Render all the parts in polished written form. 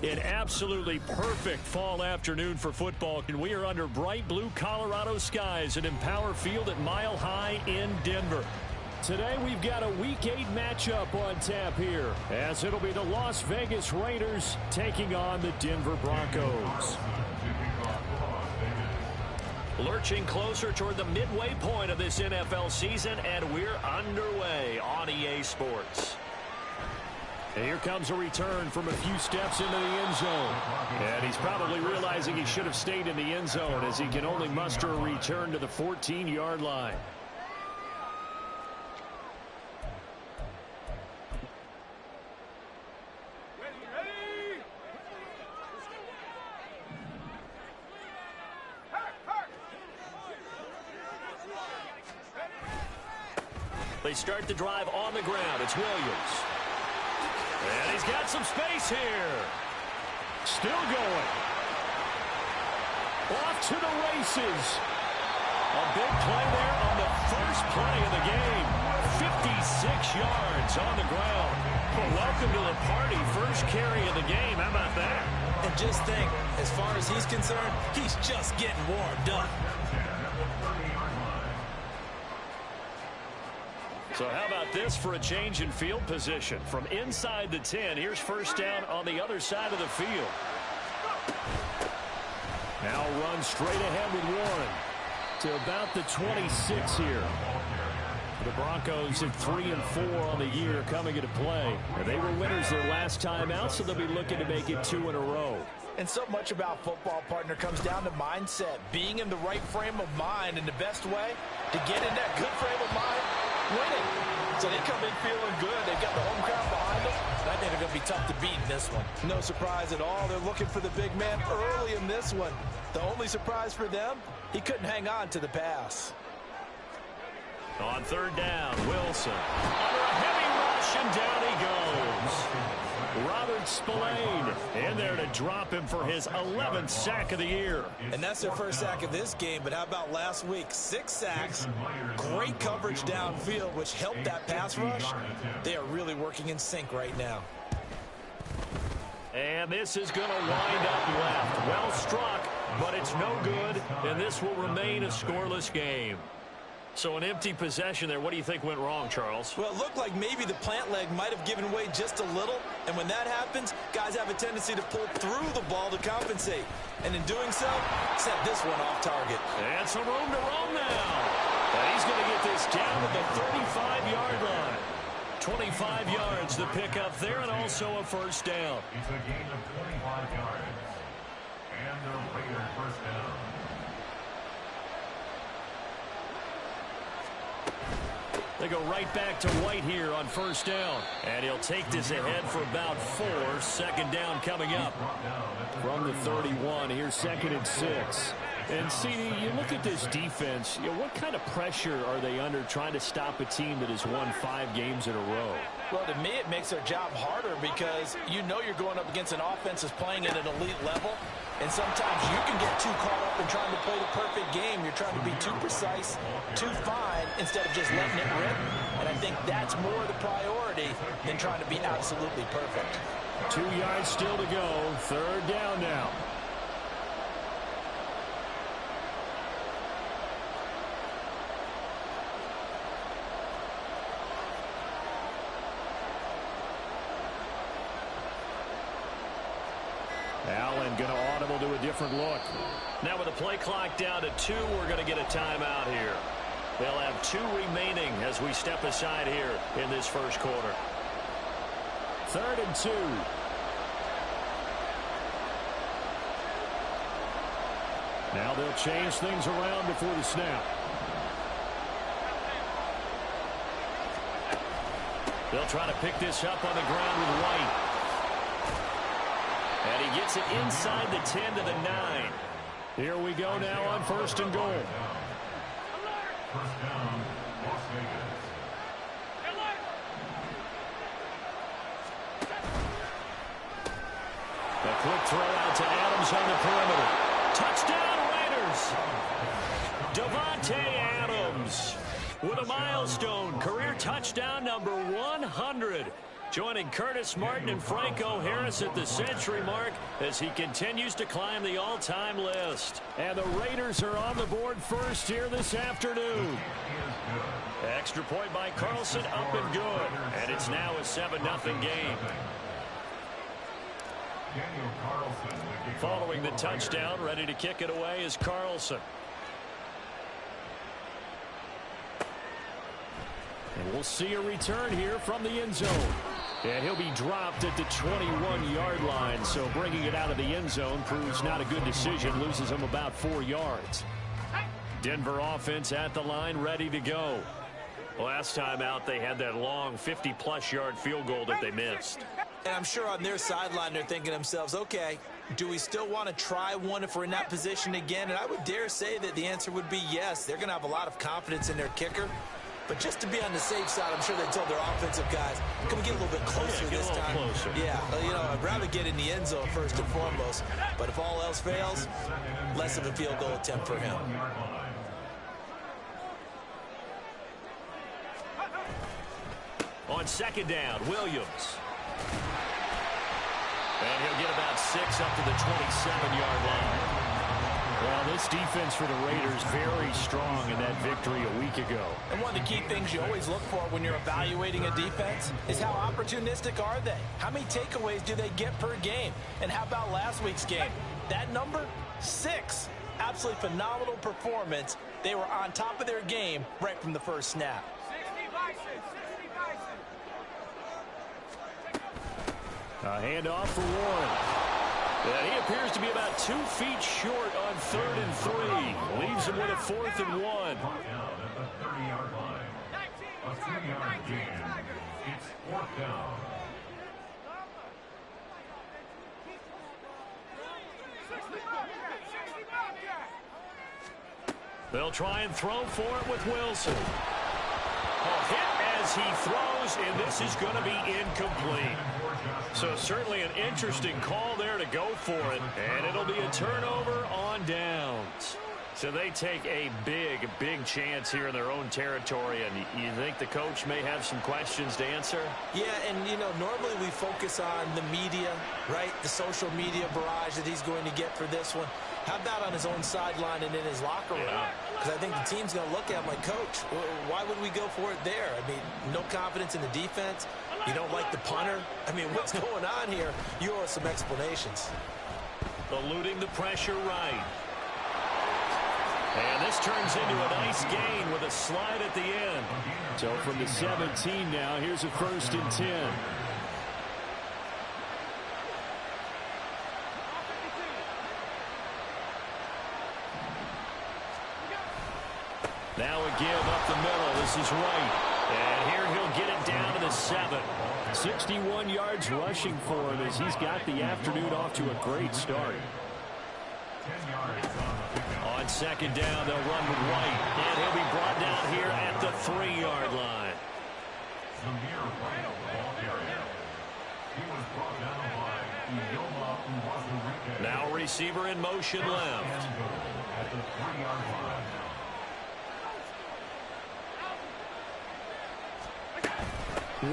An absolutely perfect fall afternoon for football, and we are under bright blue Colorado skies at Empower Field at Mile High in Denver. Today we've got a Week 8 matchup on tap here, as it'll be the Las Vegas Raiders taking on the Denver Broncos. Lurching closer toward the midway point of this NFL season, and we're underway on EA Sports. And here comes a return from a few steps into the end zone. And he's probably realizing he should have stayed in the end zone, as he can only muster a return to the 14-yard line. They start the drive on the ground. It's Williams. And he's got some space here. Still going. Off to the races. A big play there on the first play of the game. 56 yards on the ground. Well, welcome to the party. First carry of the game. How about that? And just think, as far as he's concerned, he's just getting warmed up. So how about this for a change in field position? From inside the 10, here's first down on the other side of the field. Now run straight ahead with Warren to about the 26 here. The Broncos at 3-4 on the year coming into play. They were winners their last time out, so they'll be looking to make it 2 in a row. And so much about football, partner, comes down to mindset. Being in the right frame of mind, and the best way to get in that good frame of mind, winning. So they come in feeling good. They've got the home crowd behind them. And I think they're going to be tough to beat in this one. No surprise at all. They're looking for the big man early in this one. The only surprise for them, he couldn't hang on to the pass. On third down, Wilson. Under a heavy rush, and down he goes. Robert Spillane in there to drop him for his 11th sack of the year. And that's their first sack of this game, but how about last week? 6 sacks, great coverage downfield, which helped that pass rush. They are really working in sync right now. And this is going to wind up left. Well struck, but it's no good, and this will remain a scoreless game. So an empty possession there. What do you think went wrong, Charles? Well, it looked like maybe the plant leg might have given way just a little. And when that happens, guys have a tendency to pull through the ball to compensate. And in doing so, set this one off target. And some room to roam now. And he's going to get this down to the 35-yard line. 25 yards the pickup there, and also a first down. It's a gain of 25 yards. And the Raiders first down. They go right back to White here on first down. And he'll take this ahead for about 4. Second down coming up. From the 31, here's 2nd and 6. And, CD, you look at this defense, what kind of pressure are they under trying to stop a team that has won 5 games in a row? Well, to me, it makes their job harder because you know you're going up against an offense that's playing at an elite level. And sometimes you can get too caught up in trying to play the perfect game. You're trying to be too precise, too fine, instead of just letting it rip. And I think that's more the priority than trying to be absolutely perfect. 2 yards still to go. Third down now. Allen going to audible to a different look. Now with the play clock down to 2, we're going to get a timeout here. They'll have 2 remaining as we step aside here in this first quarter. 3rd and 2. Now they'll change things around before the snap. They'll try to pick this up on the ground with White. And he gets it inside the 10 to the 9. Here we go now on 1st and goal. First down, Las Vegas. A quick throw out to Adams on the perimeter. Touchdown, Raiders! Davante Adams with a milestone career touchdown number 100. Joining Curtis Martin and Franco Harris at the century mark as he continues to climb the all-time list. And the Raiders are on the board first here this afternoon. Extra point by Carlson, up and good. And it's now a 7-0 game. Following the touchdown, ready to kick it away is Carlson. And we'll see a return here from the end zone. And he'll be dropped at the 21-yard line, so bringing it out of the end zone proves not a good decision, loses him about 4 yards. Denver offense at the line, ready to go. Last time out, they had that long 50-plus yard field goal that they missed. And I'm sure on their sideline they're thinking to themselves, okay, do we still want to try one if we're in that position again? And I would dare say that the answer would be yes. They're going to have a lot of confidence in their kicker. But just to be on the safe side, I'm sure they told their offensive guys, can we get a little bit closer this time? Closer. Yeah, you know, I'd rather get in the end zone first and foremost. But if all else fails, less of a field goal attempt for him. On second down, Williams. And he'll get about 6 up to the 27-yard line. Well, this defense for the Raiders very strong in that victory a week ago. And one of the key things you always look for when you're evaluating a defense is how opportunistic are they? How many takeaways do they get per game? And how about last week's game? That number, 6. Absolutely phenomenal performance. They were on top of their game right from the first snap. A handoff for Warren. And he appears to be about 2 feet short on 3rd and 3. Leaves him with a 4th and 1. Down at the 30-yard line. A 3-yard gain. It's 4th down. They'll try and throw for it with Wilson. A hit as he throws, and this is going to be incomplete. So certainly an interesting call there to go for it, and it'll be a turnover on downs. So they take a big, big chance here in their own territory, and you think the coach may have some questions to answer? Yeah, and, you know, normally we focus on the media, right? The social media barrage that he's going to get for this one. How about on his own sideline and in his locker room? Because I think the team's going to look at him like, Coach, why would we go for it there? I mean, no confidence in the defense. You don't like the punter. I mean, what's going on here? You owe us some explanations. Eluding the pressure right. And this turns into a nice gain with a slide at the end. So from the 17 now, here's a 1st and 10. Now a give up the middle. This is right. And here he'll get it down to the 7. 61 yards rushing for him as he's got the afternoon off to a great start. 10 yards On 2nd down, they'll run with White. And he'll be brought down here at the 3-yard line. Zamir White of the ball carrier. He was brought down by Yoma Uwazu. Now receiver in motion left. At the 3-yard line.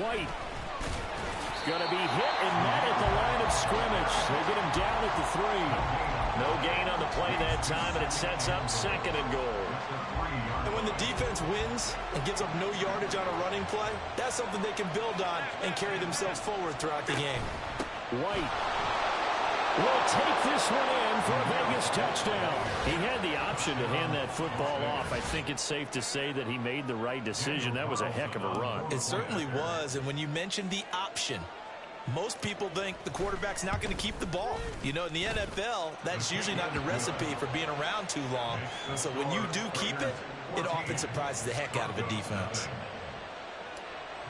White is going to be hit and met at the line of scrimmage. They get him down at the 3. No gain on the play that time, and it sets up 2nd and goal. And when the defense wins and gives up no yardage on a running play, that's something they can build on and carry themselves forward throughout the game. White will take this one in for a Vegas touchdown. He had the option to hand that football off. I think it's safe to say that he made the right decision. That was a heck of a run. It certainly was, and when you mentioned the option, most people think the quarterback's not going to keep the ball. You know, in the NFL, that's usually not the recipe for being around too long. So when you do keep it, it often surprises the heck out of a defense.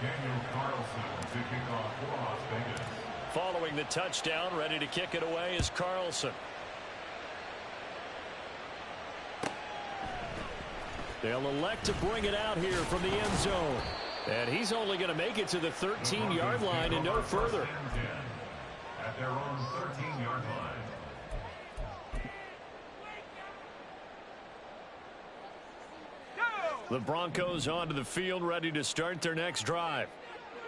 Daniel Carlson to kick off for Las Vegas. Following the touchdown, ready to kick it away is Carlson. They'll elect to bring it out here from the end zone. And he's only going to make it to the 13-yard line and no further. At their own 13-yard line. The Broncos onto the field, ready to start their next drive.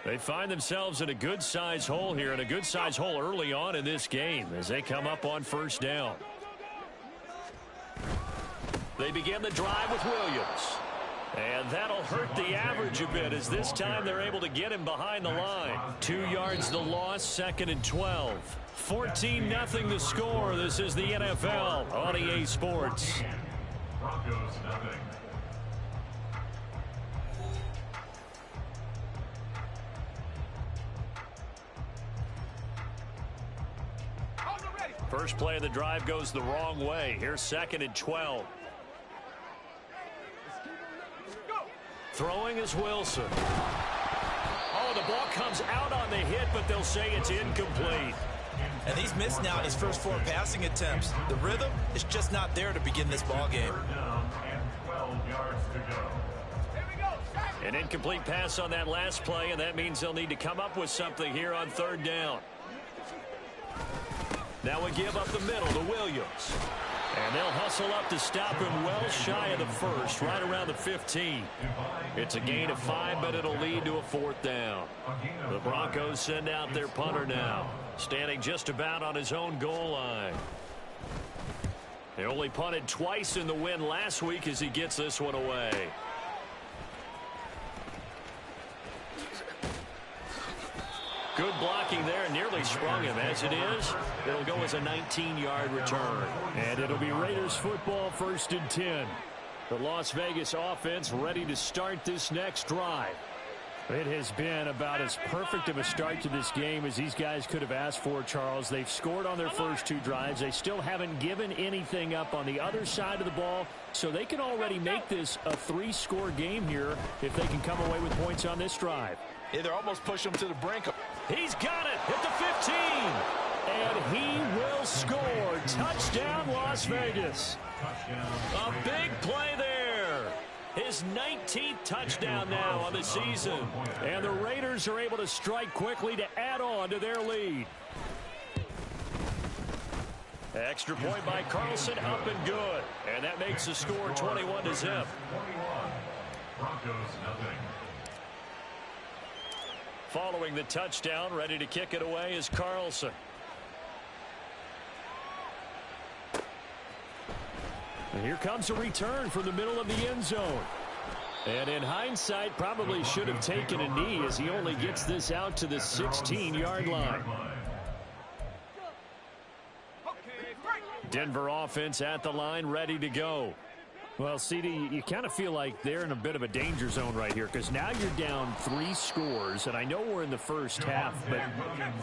They find themselves in a good-sized hole here, and a good-sized hole early on in this game as they come up on first down. They begin the drive with Williams. And that'll hurt the average a bit as this time they're able to get him behind the line. 2 yards the loss, 2nd and 12. 14-0 the score. This is the NFL on EA Sports. Broncos nothing. First play of the drive goes the wrong way. Here's 2nd and 12. Throwing is Wilson. Oh, the ball comes out on the hit, but they'll say it's incomplete. And he's missed now in his first 4 passing attempts. The rhythm is just not there to begin this ball game. Third down and 12 yards to go. An incomplete pass on that last play, and that means they'll need to come up with something here on 3rd down. Now we give up the middle to Williams. And they'll hustle up to stop him well shy of the first, right around the 15. It's a gain of 5, but it'll lead to a 4th down. The Broncos send out their punter now, standing just about on his own goal line. They only punted twice in the win last week as he gets this one away. Good blocking there, nearly sprung him. As it is, it'll go as a 19-yard return. And it'll be Raiders football, 1st and 10. The Las Vegas offense ready to start this next drive. It has been about as perfect of a start to this game as these guys could have asked for, Charles. They've scored on their first 2 drives. They still haven't given anything up on the other side of the ball, so they can already make this a 3-score game here if they can come away with points on this drive. Yeah, they're almost pushing him to the brink. He's got it at the 15. And he will score. Touchdown, Las Vegas. A big play there. His 19th touchdown now on the season. And the Raiders are able to strike quickly to add on to their lead. Extra point by Carlson, up and good. And that makes the score 21-0. Broncos nothing. Following the touchdown, ready to kick it away is Carlson. And here comes a return from the middle of the end zone. And in hindsight, probably should have taken a knee as he only gets this out to the 16-yard line. Denver offense at the line, ready to go. Well, CD, you kind of feel like they're in a bit of a danger zone right here because now you're down 3 scores, and I know we're in the first half, but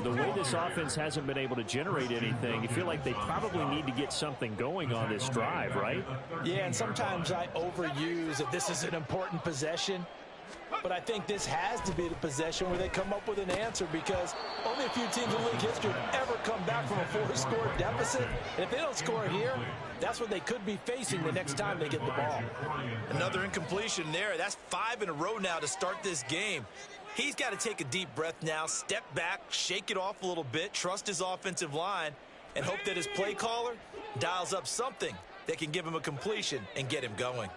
the way this offense hasn't been able to generate anything, you feel like they probably need to get something going on this drive, right? Yeah, and sometimes I overuse that this is an important possession, but I think this has to be the possession where they come up with an answer because only a few teams in league history have ever come back from a 4-score deficit. And if they don't score here, that's what they could be facing the next time they get the ball. Another incompletion there. That's 5 in a row now to start this game. He's got to take a deep breath now, step back, shake it off a little bit, trust his offensive line, and hope that his play caller dials up something that can give him a completion and get him going.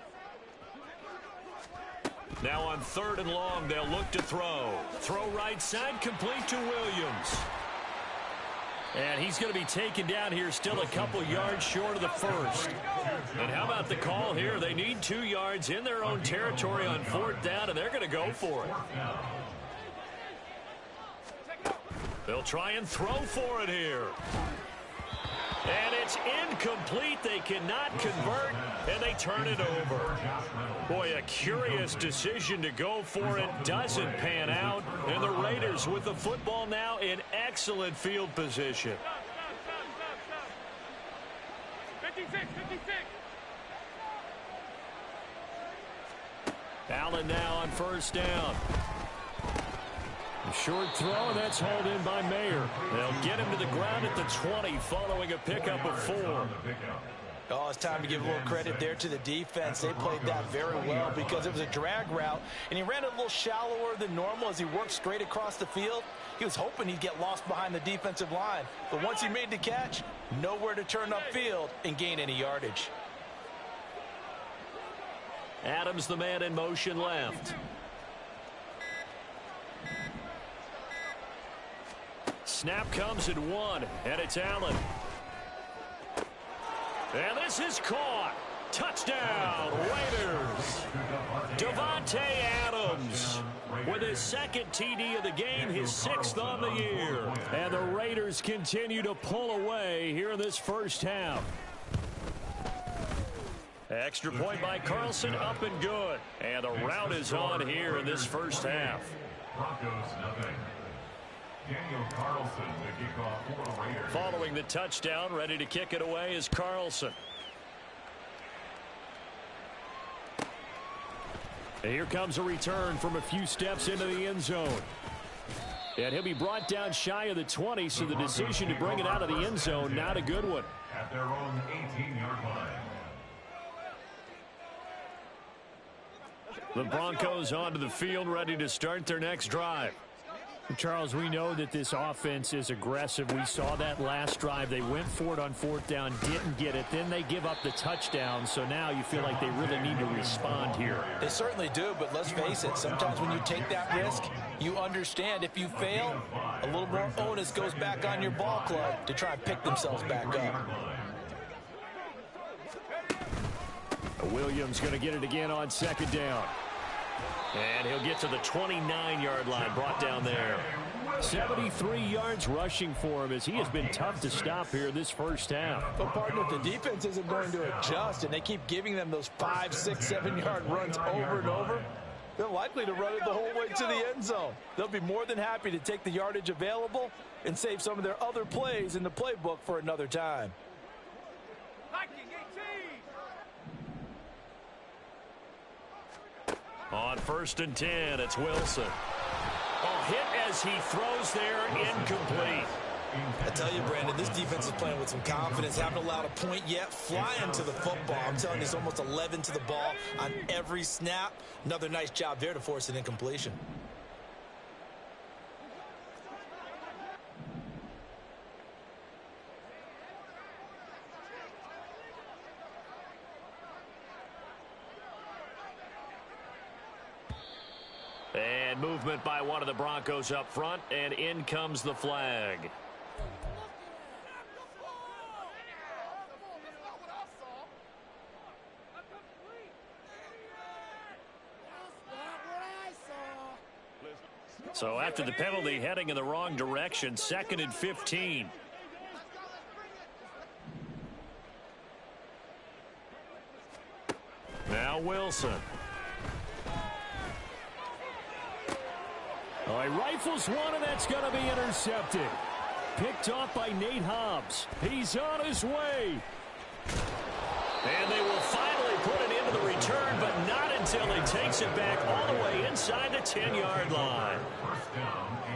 Now on 3rd and long, they'll look to throw. Throw right side, complete to Williams. And he's going to be taken down here, still a couple yards short of the first. And how about the call here? They need 2 yards in their own territory on 4th down, and they're going to go for it. They'll try and throw for it here. And it's incomplete. They cannot convert, and they turn it over. Boy, a curious decision to go for it. Doesn't pan out, and the Raiders with the football now in excellent field position. 56. Allen now on 1st down. A short throw, and that's hauled in by Mayer. They'll get him to the ground at the 20 following a pickup of 4. Oh, it's time to give a little credit there to the defense. They played that very well because it was a drag route, and he ran it a little shallower than normal as he worked straight across the field. He was hoping he'd get lost behind the defensive line, but once he made the catch, nowhere to turn upfield and gain any yardage. Adams, the man in motion left. snap comes at 1, and it's Allen. And this is caught. Touchdown, Raiders. Davante Adams with his second TD of the game, his 6th on the year. And the Raiders continue to pull away here in this first half. Extra point by Carlson, up and good. And the route is on here in this first half. Broncos nothing. Daniel Carlson to kick off for the Raiders. Following the touchdown, ready to kick it away is Carlson. Here comes a return from a few steps into the end zone. And he'll be brought down shy of the 20, so the decision to bring it out of the end zone, not a good one. At their own 18-yard line. The Broncos onto the field, ready to start their next drive. Charles, we know that this offense is aggressive. We saw that last drive. They went for it on 4th down, didn't get it. Then they give up the touchdown. So now you feel like they really need to respond here. They certainly do, but let's face it. Sometimes when you take that risk, you understand if you fail, a little more onus goes back on your ball club to try and pick themselves back up. Williams going to get it again on 2nd down. And he'll get to the 29-yard line, brought down there. 73 yards rushing for him as he has been tough to stop here this first half. But, partner, if the defense isn't going to adjust and they keep giving them those 5, 6, 7-yard runs over and over, they're likely to run it the whole way to the end zone. They'll be more than happy to take the yardage available and save some of their other plays in the playbook for another time. On 1st and 10, it's Wilson. Oh, hit as he throws there, incomplete. I tell you, Brandon, this defense is playing with some confidence. Haven't allowed a point yet. Flying to the football. I'm telling you, it's almost 11 to the ball on every snap. Another nice job there to force an incompletion. And movement by one of the Broncos up front, and in comes the flag. So after the penalty, heading in the wrong direction, 2nd and 15. Now Wilson. Oh, he rifles one, and that's going to be intercepted. Picked off by Nate Hobbs. He's on his way. And they will finally put it into the return, but not until he takes it back all the way inside the 10-yard line.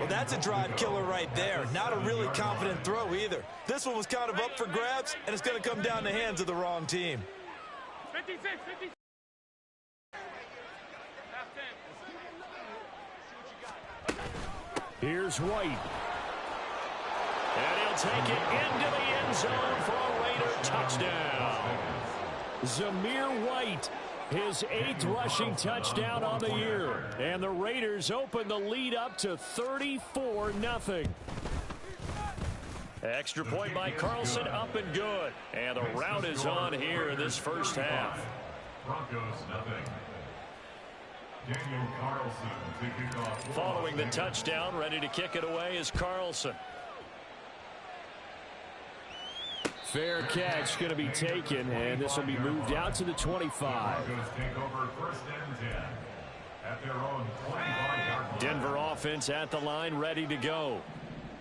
Well, that's a drive killer right there. Not a really confident throw either. This one was kind of up for grabs, and it's going to come down the hands of the wrong team. 56, 56. Here's White. And he'll take it into the end zone for a Raider touchdown. Zamir White, his 8th rushing touchdown on the year. And the Raiders open the lead up to 34-0. Extra point by Carlson, up and good. And the route is on here in this first half. Broncos nothing. Daniel Carlson to kick off. Following the touchdown, ready to kick it away is Carlson. Fair catch going to be taken, and this will be moved out to the 25. Broncos take over 1st and 10 at their own 25-yard line. Denver offense at the line, ready to go.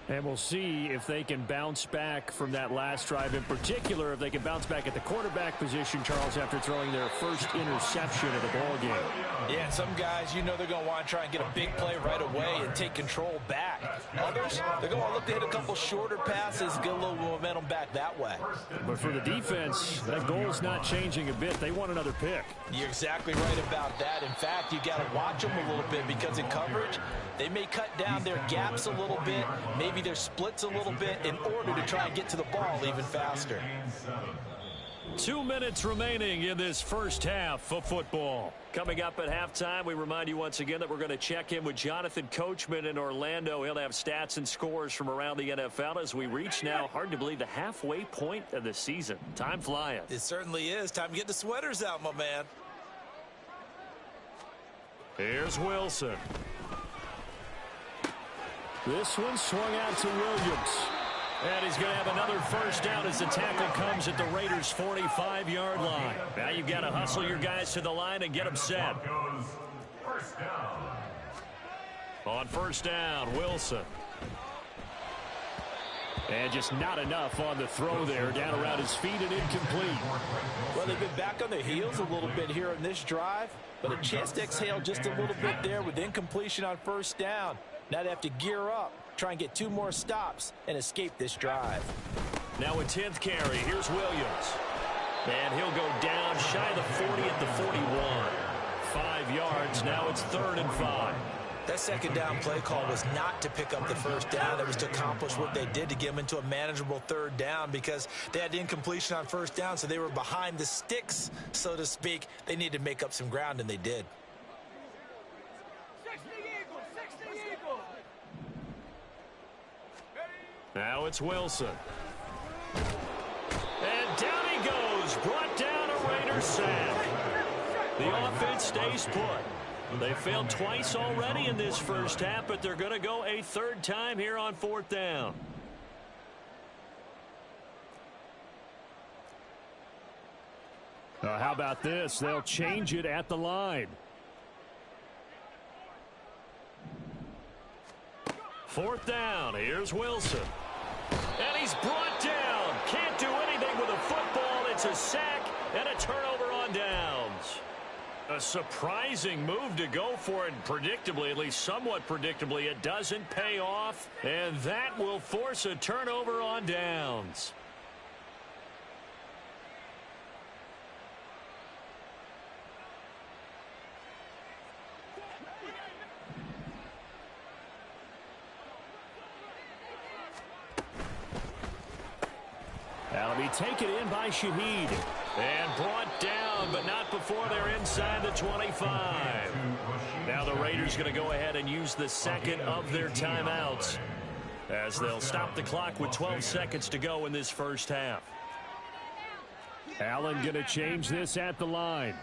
And we'll see if they can bounce back from that last drive. In particular, if they can bounce back at the quarterback position, Charles, after throwing their first interception of the ballgame. Yeah, and some guys, you know they're going to want to try and get a big play right away and take control back. Others, they're going to look to hit a couple shorter passes, get a little momentum back that way. But for the defense, that goal's not changing a bit. They want another pick. You're exactly right about that. In fact, you got to watch them a little bit because in coverage, they may cut down their gaps a little bit, maybe their splits a little bit in order to try and get to the ball even faster. 2 minutes remaining in this first half of football. Coming up at halftime, we remind you once again that we're going to check in with Jonathan Coachman in Orlando. He'll have stats and scores from around the NFL as we reach now, hard to believe, the halfway point of the season. Time flying. It certainly is. Time to get the sweaters out, my man. Here's Wilson. This one swung out to Williams. And he's going to have another first down as the tackle comes at the Raiders' 45-yard line. Now you've got to hustle your guys to the line and get them set. First down. On first down, Wilson. And just not enough on the throw there. Down around his feet and incomplete. Well, they've been back on their heels a little bit here in this drive, but a chance to exhale just a little bit there with incompletion on first down. Now they have to gear up, try and get 2 more stops, and escape this drive. Now a 10th carry. Here's Williams. And he'll go down shy of the 40 at the 41. 5 yards. Now it's 3rd and 5. That second down play call was not to pick up the first down. It was to accomplish what they did to get them into a manageable 3rd down because they had incompletion on first down, so they were behind the sticks, so to speak. They needed to make up some ground, and they did. Now it's Wilson. And down he goes. Brought down a Raiders sack. The offense stays put. They failed twice already in this first half, but they're going to go a 3rd time here on 4th down. How about this? They'll change it at the line. 4th down. Here's Wilson. And he's brought down. Can't do anything with a football. It's a sack and a turnover on downs. A surprising move to go for it. Predictably, at least somewhat predictably, it doesn't pay off. And that will force a turnover on downs. That'll be taken in by Shaheed. And brought down, but not before they're inside the 25. Now the Raiders going to go ahead and use the second of their timeouts as they'll stop the clock with 12 seconds to go in this first half. Allen going to change this at the line.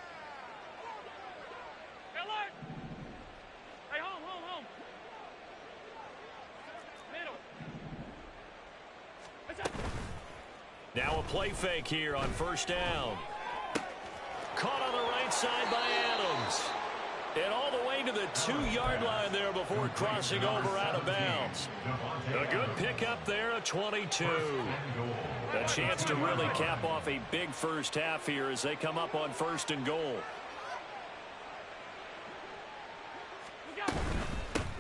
Now a play fake here on first down. Caught on the right side by Adams. And all the way to the 2-yard line there before crossing over out of bounds. A good pickup there, a 22. A chance to really cap off a big first half here as they come up on 1st and goal.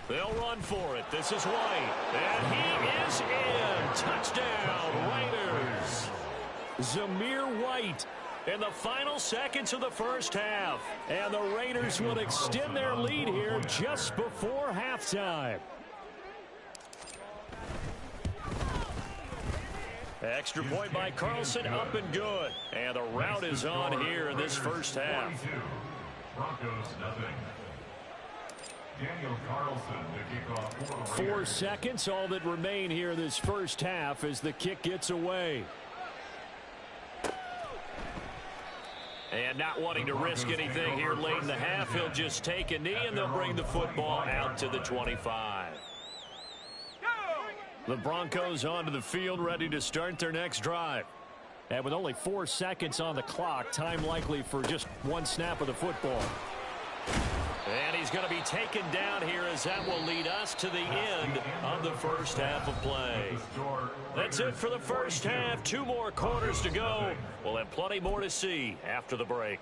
They'll run for it. This is White. And he is in. Touchdown, Raiders. Zamir White in the final seconds of the first half. And the Raiders will extend their lead here just before halftime. Extra point by Carlson, up and good. And the route is on here in this first half. Broncos nothing. Daniel Carlson to kick off 4 seconds, all that remain here this first half as the kick gets away. And not wanting to risk anything here late in the half, he'll just take a knee and they'll bring the football out to the 25. The Broncos onto the field, ready to start their next drive. And with only 4 seconds on the clock, time likely for just one snap of the football. And he's going to be taken down here as that will lead us to the end of the first half of play. That's it for the first half. 2 more quarters to go. We'll have plenty more to see after the break.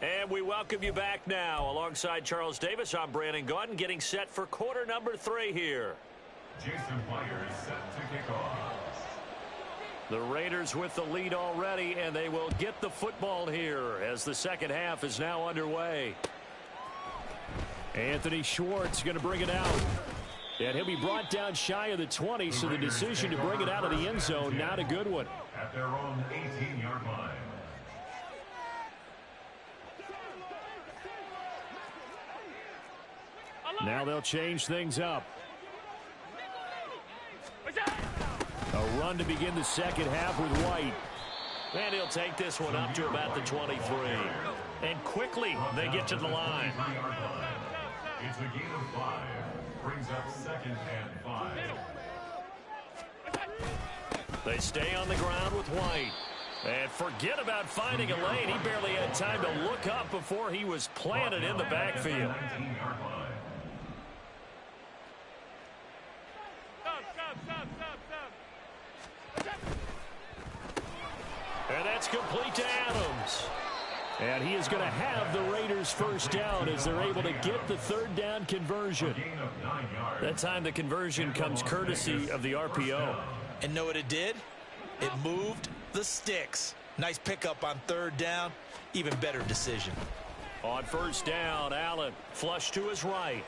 And we welcome you back now. Alongside Charles Davis, I'm Brandon Gaudin, getting set for quarter number 3 here. Jason Myers set to kick off. The Raiders with the lead already, and they will get the football here as the second half is now underway. Anthony Schwartz going to bring it out. And he'll be brought down shy of the 20, so the decision to bring it out of the end zone, not a good one. At their own 18-yard line. Now they'll change things up. A run to begin the second half with White. And he'll take this one up to about the 23. And quickly they get to the line. It's a gain of 5. Brings up 2nd and 5. They stay on the ground with White. And forget about finding a lane. He barely had time to look up before he was planted in the backfield. 19-yard line. And that's complete to Adams. And he is going to have the Raiders first down as they're able to get the third down conversion. Gain of 9 yards. That time the conversion comes courtesy of the RPO. And know what it did? It moved the sticks. Nice pickup on third down. Even better decision. On first down, Allen flush to his right.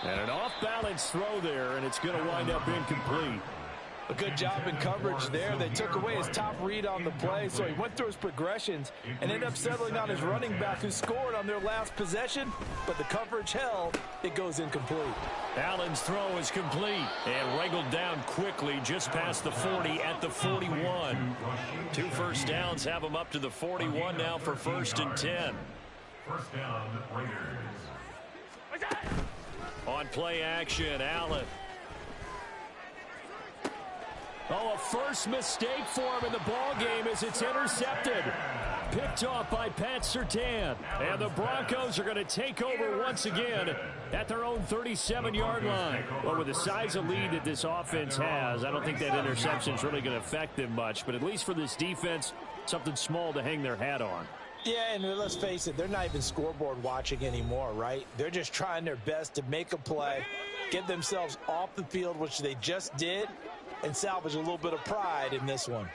And an off-balance throw there, and it's going to wind up incomplete. A good job in coverage there. They took away his top read on the play, so he went through his progressions and ended up settling on his running back who scored on their last possession, but the coverage held. It goes incomplete. Allen's throw is complete and wrangled down quickly just past the 40 at the 41. 2 first downs have him up to the 41 now for 1st and 10. First down, Raiders. On play action, Allen. Oh, a first mistake for him in the ball game as it's intercepted. Picked off by Pat Surtain. And the Broncos are going to take over once again at their own 37-yard line. Well, with the size of lead that this offense has, I don't think that interception is really going to affect them much. But at least for this defense, something small to hang their hat on. Yeah, and let's face it, they're not even scoreboard watching anymore, right? They're just trying their best to make a play, get themselves off the field, which they just did, and salvage a little bit of pride in this one.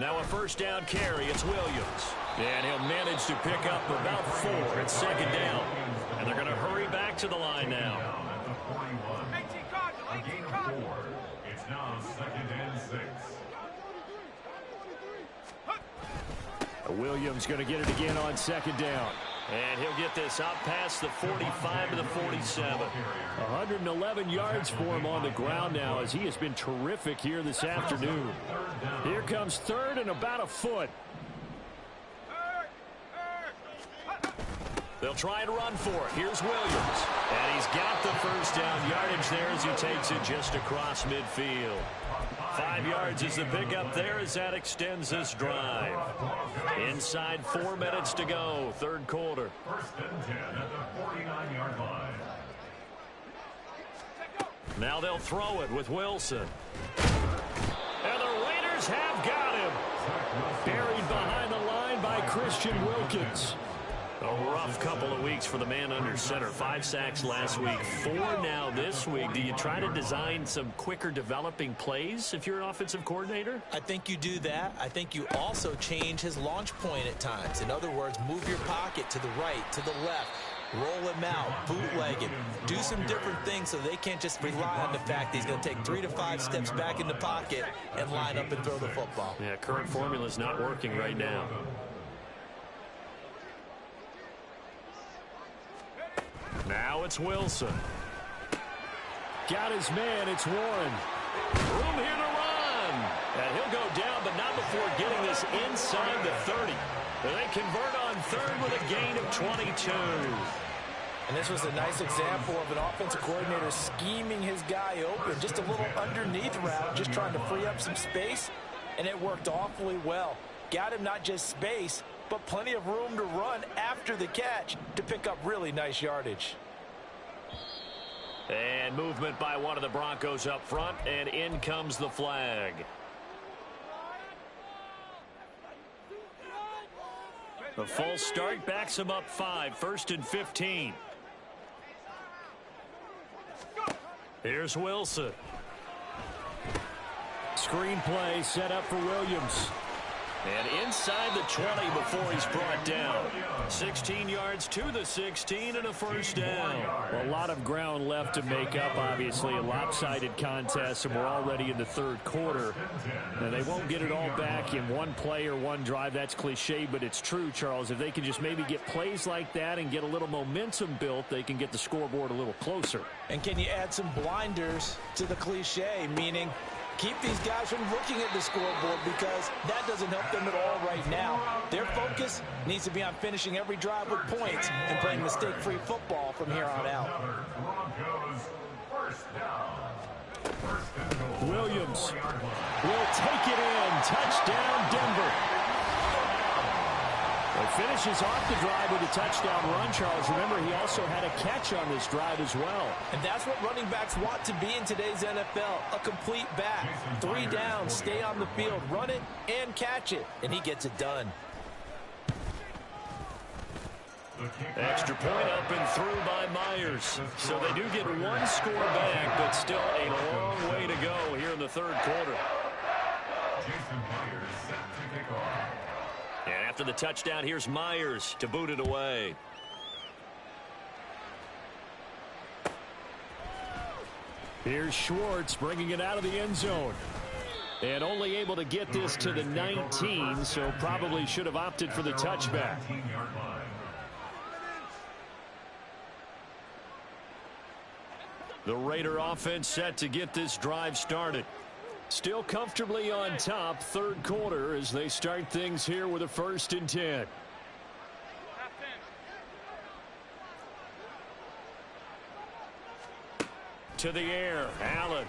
Now a first down carry. It's Williams. And he'll manage to pick up about 4 at 2nd down. And they're going to hurry back to the line now. At the 41. A gain of 4. It's now 2nd and 6. Williams going to get it again on 2nd down. And he'll get this out past the 45 to the 47. 111 yards for him on the ground now as he has been terrific here this afternoon. Here comes 3rd and about a foot. They'll try and run for it. Here's Williams. And he's got the first down yardage there as he takes it just across midfield. 5 yards is the pickup there as that extends this drive. Inside 4 minutes to go, 3rd quarter. 1st and 10 at the 49-yard line. Now they'll throw it with Wilson. And the Raiders have got him. Buried behind the line by Christian Wilkins. A rough couple of weeks for the man under center. 5 sacks last week, 4 now this week. Do you try to design some quicker developing plays if you're an offensive coordinator? I think you do that. I think you also change his launch point at times. In other words, move your pocket to the right, to the left. Roll him out, bootleg him, do some different things so they can't just rely on the fact that he's going to take 3 to 5 steps back in the pocket and line up and throw the football. Yeah, current formula is not working right now. Now it's Wilson. Got his man, it's Warren. Room here to run. And he'll go down, but not before getting this inside the 30. They convert on 3rd with a gain of 22. And this was a nice example of an offensive coordinator scheming his guy open. Just a little underneath route, just trying to free up some space, and it worked awfully well. Got him not just space, but plenty of room to run after the catch to pick up really nice yardage. And movement by one of the Broncos up front, and in comes the flag. The false start backs him up 5, 1st and 15. Here's Wilson. Screen play set up for Williams. And inside the 20 before he's brought down. 16 yards to the 16 and a first down. A lot of ground left to make up, obviously. A lopsided contest, and we're already in the third quarter. And they won't get it all back in one play or one drive. That's cliche, but it's true, Charles. If they can just maybe get plays like that and get a little momentum built, they can get the scoreboard a little closer. And can you add some blinders to the cliche, meaning keep these guys from looking at the scoreboard, because that doesn't help them at all right now. Their focus needs to be on finishing every drive with points and playing mistake-free football from here on out. Williams will take it in. Touchdown, Denver. He finishes off the drive with a touchdown run, Charles. Remember, he also had a catch on this drive as well. And that's what running backs want to be in today's NFL, a complete back. 3 downs, stay on the field, run it, and catch it. And he gets it done. Extra point up and through by Myers. So they do get one score back, but still a long way to go here in the third quarter. Jason Myers set to kick off. And after the touchdown, here's Myers to boot it away. Here's Schwartz bringing it out of the end zone. And only able to get this to the 19, so probably should have opted for the touchback. The Raider offense set to get this drive started. Still comfortably on top, third quarter, as they start things here with a 1st and 10. To the air, Allen.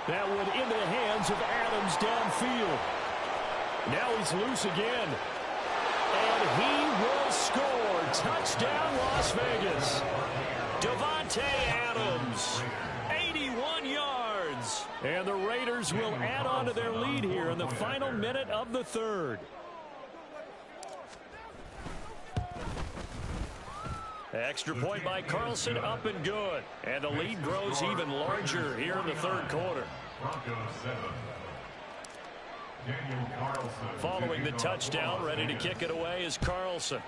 That one into the hands of Adams downfield. Now he's loose again. And he will score. Touchdown, Las Vegas. Devontae Adams. 81 yards. And the Raiders will add on to their lead here in the final minute of the third. Extra point by Carlson, up and good. And the lead grows even larger here in the third quarter. Following the touchdown, ready to kick it away is Carlson.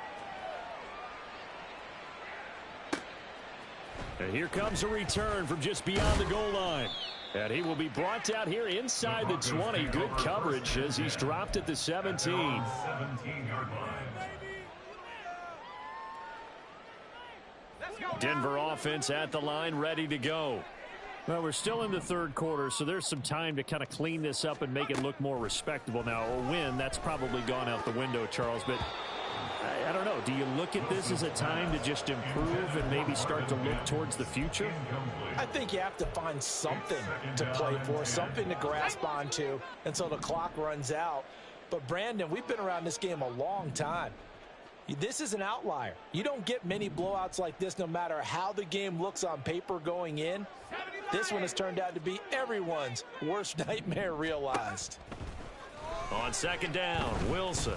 And here comes a return from just beyond the goal line. And he will be brought out here inside the 20. Good coverage as he's dropped at the 17. Denver offense at the line, ready to go. Well, we're still in the third quarter, so there's some time to kind of clean this up and make it look more respectable. Now, a win, that's probably gone out the window, Charles, but I don't know. Do you look at this as a time to just improve and maybe start to look towards the future? I think you have to find something to play for, something to grasp onto until the clock runs out. But, Brandon, we've been around this game a long time. This is an outlier. You don't get many blowouts like this no matter how the game looks on paper going in. This one has turned out to be everyone's worst nightmare realized. On 2nd down, Wilson.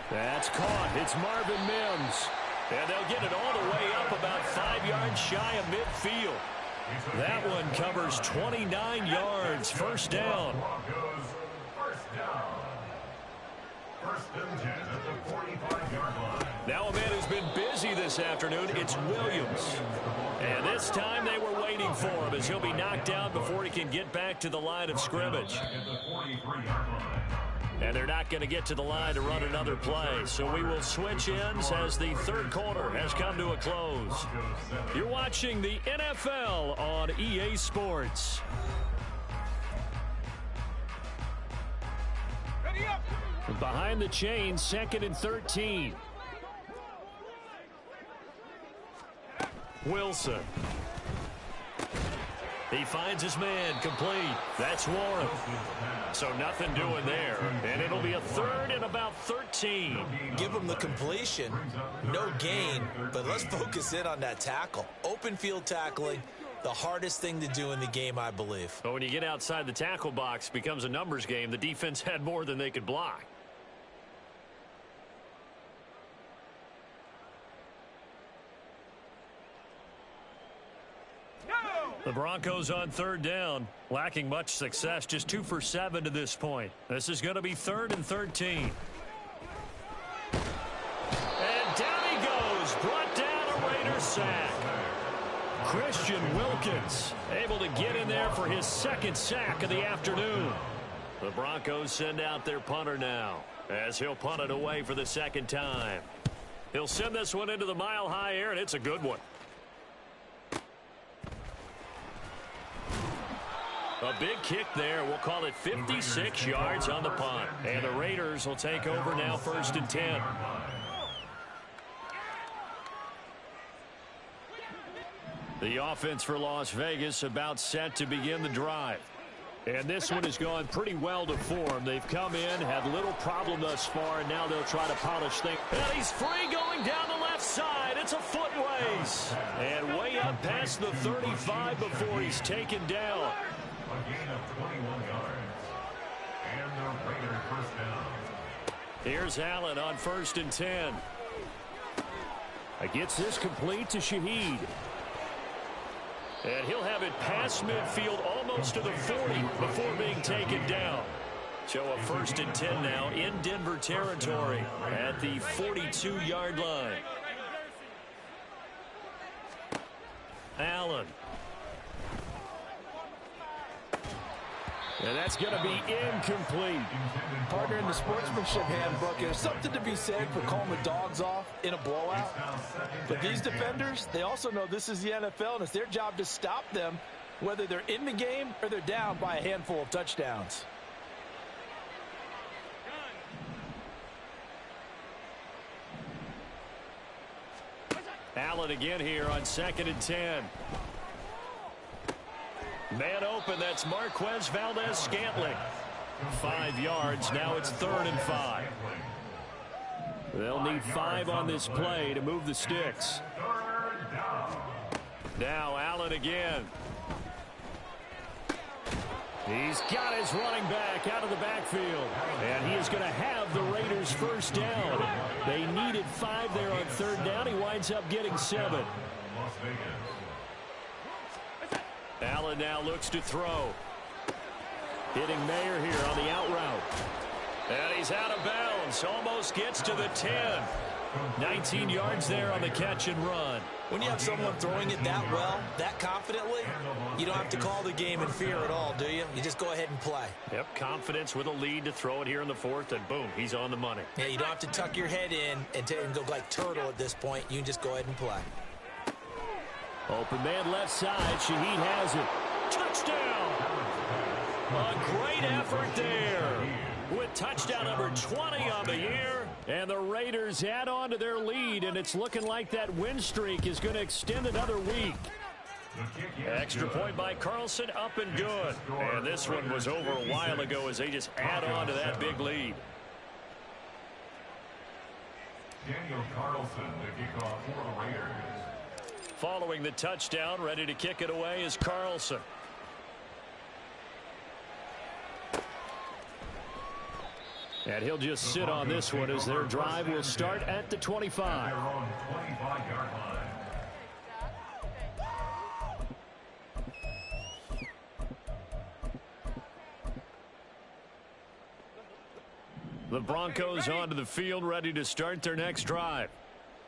That's caught. It's Marvin Mims. And they'll get it all the way up about 5 yards shy of midfield. That one covers 29 yards. First down. Now a man who's been busy this afternoon, it's Williams. And this time they were waiting for him as he'll be knocked down before he can get back to the line of scrimmage. And they're not going to get to the line to run another play. So we will switch ends as the third quarter has come to a close. You're watching the NFL on EA Sports. Behind the chains, 2nd and 13. Wilson. He finds his man, complete. That's Warren. So nothing doing there. And it'll be a 3rd and about 13. Give him the completion. No gain, but let's focus in on that tackle. Open field tackling, the hardest thing to do in the game, I believe. But when you get outside the tackle box, it becomes a numbers game. The defense had more than they could block. The Broncos on third down, lacking much success, just 2 for 7 to this point. This is going to be 3rd and 13. And down he goes, brought down a Raiders sack. Christian Wilkins able to get in there for his 2nd sack of the afternoon. The Broncos send out their punter now, as he'll punt it away for the 2nd time. He'll send this one into the mile-high air, and it's a good one. A big kick there. We'll call it 56 yards on the punt. And the Raiders will take over now, 1st and 10. The offense for Las Vegas about set to begin the drive. And this one has gone pretty well to form. They've come in, had little problem thus far, and now they'll try to polish things. And he's free going down the left side. It's a foot race. And way up past the 35 before he's taken down. A gain of 21 yards. And the Raiders first down. Here's Allen on 1st and 10. Gets this complete to Shaheed. And he'll have it past midfield almost to the 40 before being taken down. So a 1st and 10 now in Denver territory at the 42-yard line. Allen. And that's going to be incomplete. Partner, in the sportsmanship handbook, there's something to be said for calling the dogs off in a blowout. But these defenders, they also know this is the NFL, and it's their job to stop them, whether they're in the game or they're down by a handful of touchdowns. Allen again here on 2nd and 10. Man open, that's Marquez Valdez-Scantling. 5 yards, now it's 3rd and 5. They'll need 5 on this play to move the sticks. Now Allen again. He's got his running back out of the backfield. And he is going to have the Raiders first down. They needed 5 there on 3rd down. He winds up getting 7. Allen now looks to throw. Hitting Mayer here on the out route. And he's out of bounds. Almost gets to the 10. 19 yards there on the catch and run. When you have someone throwing it that well, that confidently, you don't have to call the game in fear at all, do you? You just go ahead and play. Yep, confidence with a lead to throw it here in the 4th, and boom, he's on the money. Yeah, you don't have to tuck your head in and go like turtle at this point. You can just go ahead and play. Open man left side. Shaheed has it. Touchdown! A great effort there with touchdown number 20 on the year. And the Raiders add on to their lead, and it's looking like that win streak is going to extend another week. Extra point by Carlson, up and good. And this one was over a while ago as they just add on to that big lead. Daniel Carlson, the kickoff for the Raiders. Following the touchdown, ready to kick it away is Carlson. And he'll just sit on this one as their drive will start at the 25. Their own 25-yard line. The Broncos onto the field, ready to start their next drive.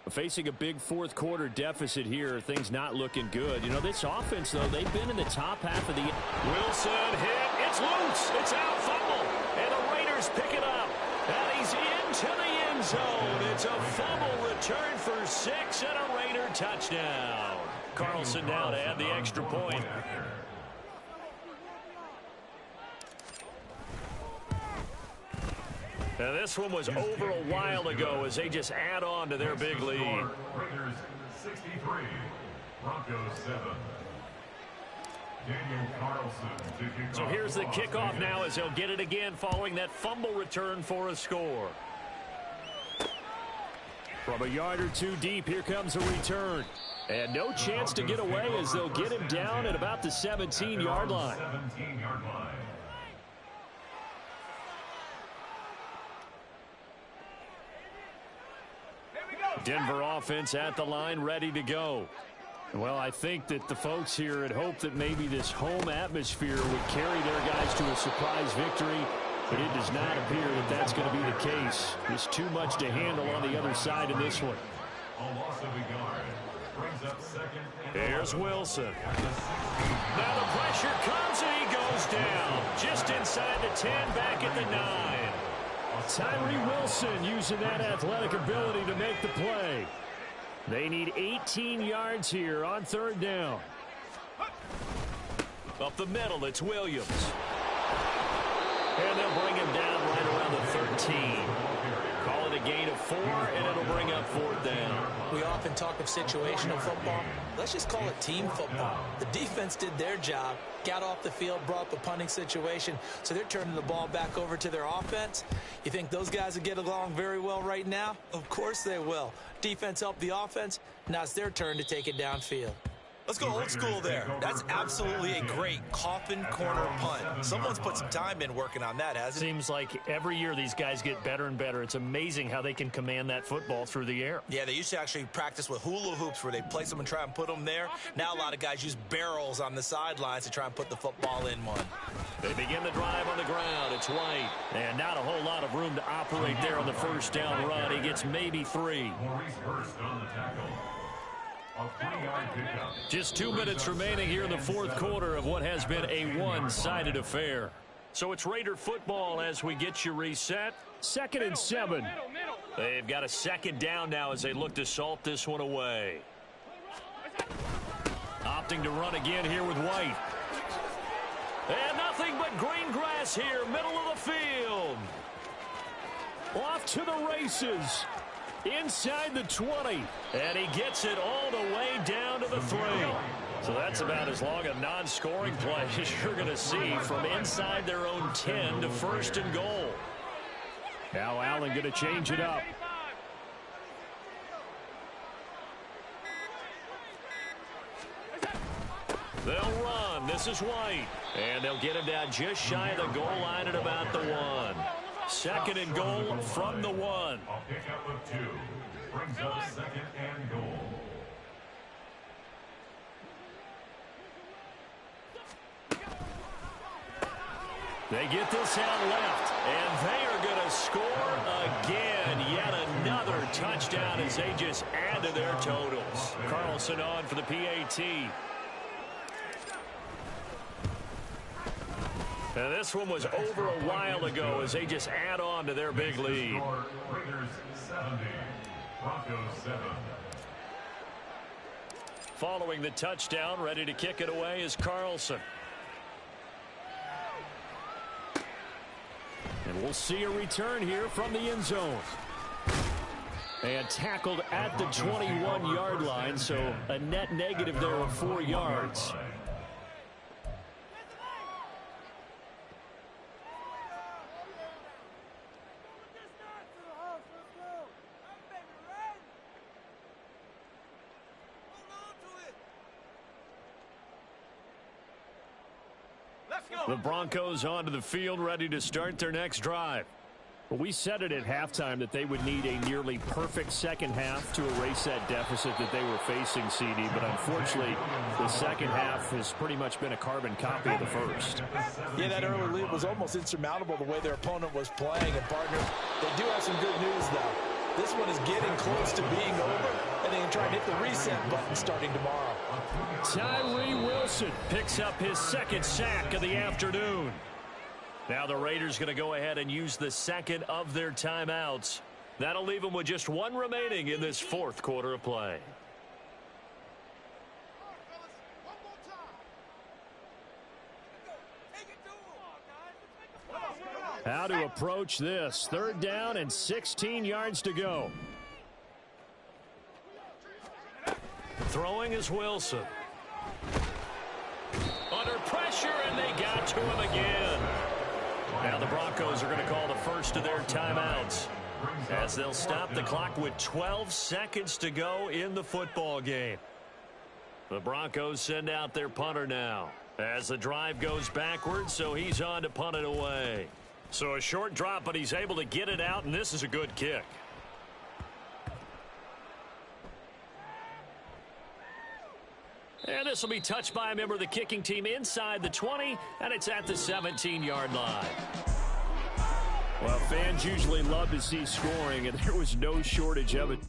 Facing a big 4th quarter deficit here, things not looking good. You know, this offense, though, they've been in the top half of the... Wilson hit. It's loose. It's out, fumble. And the Raiders pick it up. And he's into the end zone. It's a fumble return for 6 and a Raider touchdown. Carlson now to add the extra point. Now this one was over a while ago as they just add on to their big lead. Raiders 63, Broncos 7. Daniel Carlson to kick So off here's the Las kickoff Vegas. now as they'll get it again following that fumble return for a score. From a yard or two deep, here comes a return. And no chance to get away as they'll get him down at about the 17-yard line. 17-yard line. Denver offense at the line, ready to go. Well, I think that the folks here had hoped that maybe this home atmosphere would carry their guys to a surprise victory, but it does not appear that that's going to be the case. There's too much to handle on the other side in this one. A loss of a yard. Brings up second. Here's Wilson. Now the pressure comes and he goes down. Just inside the 10, back at the 9. Tyree Wilson using that athletic ability to make the play. They need 18 yards here on 3rd down. Up the middle, it's Williams. And they'll bring him down right around the 13. Call it a gain of 4, and it'll bring up 4th down. We often talk of situational football. Let's just call it team football. The defense did their job, got off the field, brought up a punting situation, so they're turning the ball back over to their offense. You think those guys will get along very well right now? Of course they will. Defense helped the offense. Now it's their turn to take it downfield. Let's go old school there. That's absolutely a great coffin corner punt. Someone's put some time in working on that, hasn't it? Seems like every year these guys get better and better. It's amazing how they can command that football through the air. Yeah, they used to actually practice with hula hoops where they place them and try and put them there. Now a lot of guys use barrels on the sidelines to try and put the football in one. They begin the drive on the ground. It's White. And not a whole lot of room to operate there on the 1st down run. He gets maybe 3. Maurice Hurst on the tackle. A 3-yard pickup. Just 2 minutes remaining here in the 4th quarter of what has been a one-sided affair. So it's Raider football as we get you reset. 2nd and 7. They've got a 2nd down now as they look to salt this one away. Opting to run again here with White. And nothing but green grass here, middle of the field. Off to the races. Inside the 20. And he gets it all the way down to the 3. So that's about as long a non-scoring play as you're going to see from inside their own 10 to 1st and goal. Now Allen going to change it up. They'll run. This is White. And they'll get him down just shy of the goal line at about the 1. 2nd and goal from the 1. A pickup of 2. Brings up 2nd and goal. They get this out left, and they are going to score again. Yet another touchdown as they just add to their totals. Carlson on for the PAT. Now this one was over a while ago as they just add on to their big lead. Raiders 70, Broncos 7. Following the touchdown, ready to kick it away is Carlson. And we'll see a return here from the end zone. And tackled at the 21-yard line, so a net negative there of 4 yards. The Broncos onto the field, ready to start their next drive. Well, we said it at halftime that they would need a nearly perfect second half to erase that deficit that they were facing, CD. But unfortunately, the second half has pretty much been a carbon copy of the first. Yeah, that early lead was almost insurmountable the way their opponent was playing. And, partners, they do have some good news, though. This one is getting close to being over, and they can try and hit the reset button starting tomorrow. Tyree Wilson picks up his 2nd sack of the afternoon. Now the Raiders going to go ahead and use the 2nd of their timeouts. That'll leave them with just 1 remaining in this 4th quarter of play. How to approach this. 3rd down and 16 yards to go. Throwing is Wilson. Under pressure, and they got to him again. Now the Broncos are going to call the first of their timeouts as they'll stop the clock with 12 seconds to go in the football game. The Broncos send out their punter now as the drive goes backwards, so he's on to punt it away. So a short drop, but he's able to get it out, and this is a good kick. And this will be touched by a member of the kicking team inside the 20, and it's at the 17-yard line. Well, fans usually love to see scoring, and there was no shortage of it.